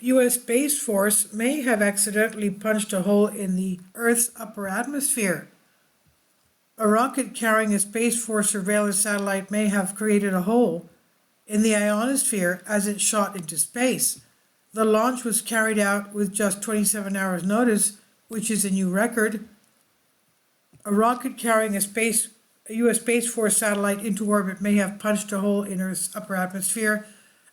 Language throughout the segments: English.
U.S. Space Force may have accidentally punched a hole in the Earth's upper atmosphere. A rocket carrying a Space Force surveillance satellite may have created a hole in the ionosphere as it shot into space. The launch was carried out with just 27 hours notice, which is a new record. A rocket carrying a U.S. Space Force satellite into orbit may have punched a hole in Earth's upper atmosphere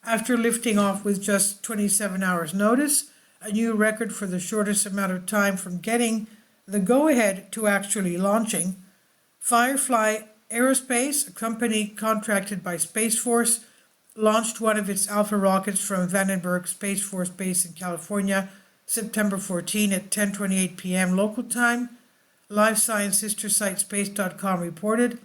after lifting off with just 27 hours notice, a new record for the shortest amount of time from getting the go-ahead to actually launching. Firefly Aerospace, a company contracted by Space Force, launched one of its Alpha rockets from Vandenberg Space Force Base in California, September 14 at 10:28 p.m. local time. Live Science sister site space.com reported.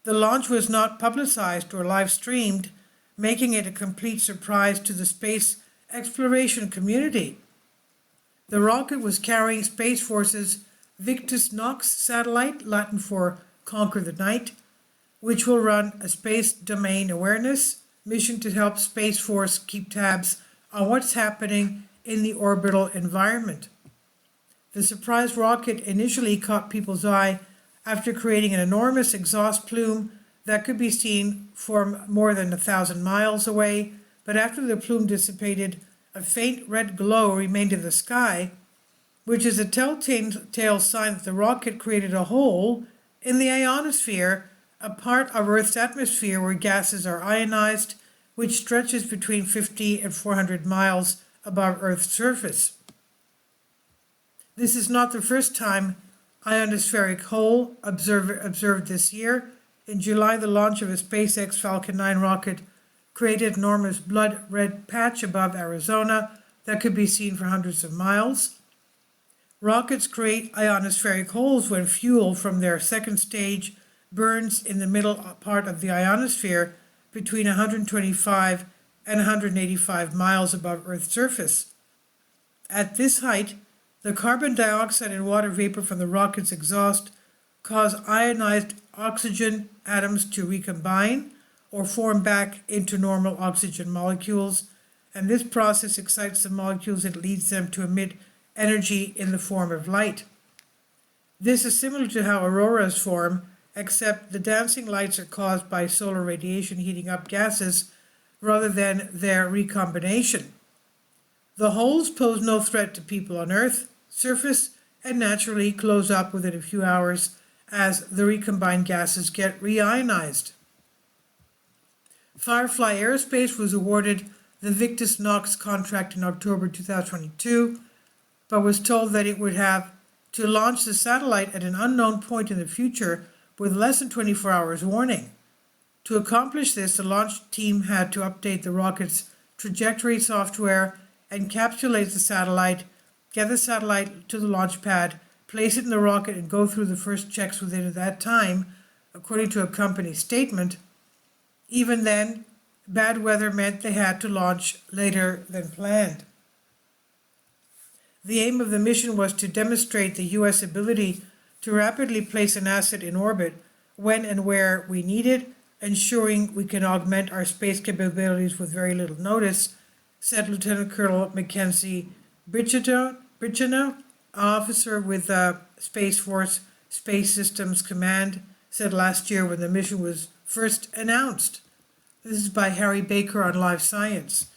The launch was not publicized or live streamed, making it a complete surprise to the space exploration community. The rocket was carrying Space Force's Victus Nox satellite, Latin for Conquer the Night, which will run a space domain awareness mission to help Space Force keep tabs on what's happening in the orbital environment. The surprise rocket initially caught people's eye after creating an enormous exhaust plume that could be seen from more than 1,000 miles away, but after the plume dissipated, a faint red glow remained in the sky, which is a telltale sign that the rocket created a hole in the ionosphere, a part of Earth's atmosphere where gases are ionized, which stretches between 50 and 400 miles above Earth's surface. This is not the first time ionospheric hole observed this year. In July, the launch of a SpaceX Falcon 9 rocket created an enormous blood red patch above Arizona that could be seen for hundreds of miles. Rockets create ionospheric holes when fuel from their second stage burns in the middle part of the ionosphere between 125 and 185 miles above Earth's surface. At this height, the carbon dioxide and water vapor from the rocket's exhaust cause ionized oxygen atoms to recombine or form back into normal oxygen molecules, and this process excites the molecules and leads them to emit energy in the form of light. This is similar to how auroras form, except the dancing lights are caused by solar radiation heating up gases rather than their recombination. The holes pose no threat to people on Earth's surface and naturally close up within a few hours as the recombined gases get reionized. Firefly Aerospace was awarded the Victus Nox contract in October 2022, but was told that it would have to launch the satellite at an unknown point in the future with less than 24 hours warning. To accomplish this, the launch team had to update the rocket's trajectory software, encapsulate the satellite, get the satellite to the launch pad, place it in the rocket, and go through the first checks within that time, according to a company statement. Even then, bad weather meant they had to launch later than planned. The aim of the mission was to demonstrate the U.S. ability to rapidly place an asset in orbit when and where we need it, ensuring we can augment our space capabilities with very little notice, said Lieutenant Colonel Mackenzie Brichino, officer with Space Force Space Systems Command, said last year when the mission was first announced. This is by Harry Baker on Live Science.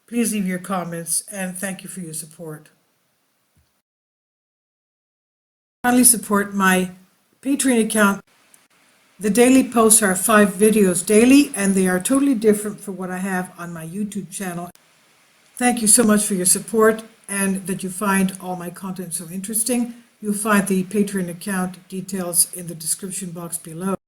Please leave your comments and thank you for your support. Kindly support my Patreon account. The daily posts are 5 videos daily, and they are totally different from what I have on my YouTube channel. Thank you so much for your support and that you find all my content so interesting. You'll find the Patreon account details in the description box below.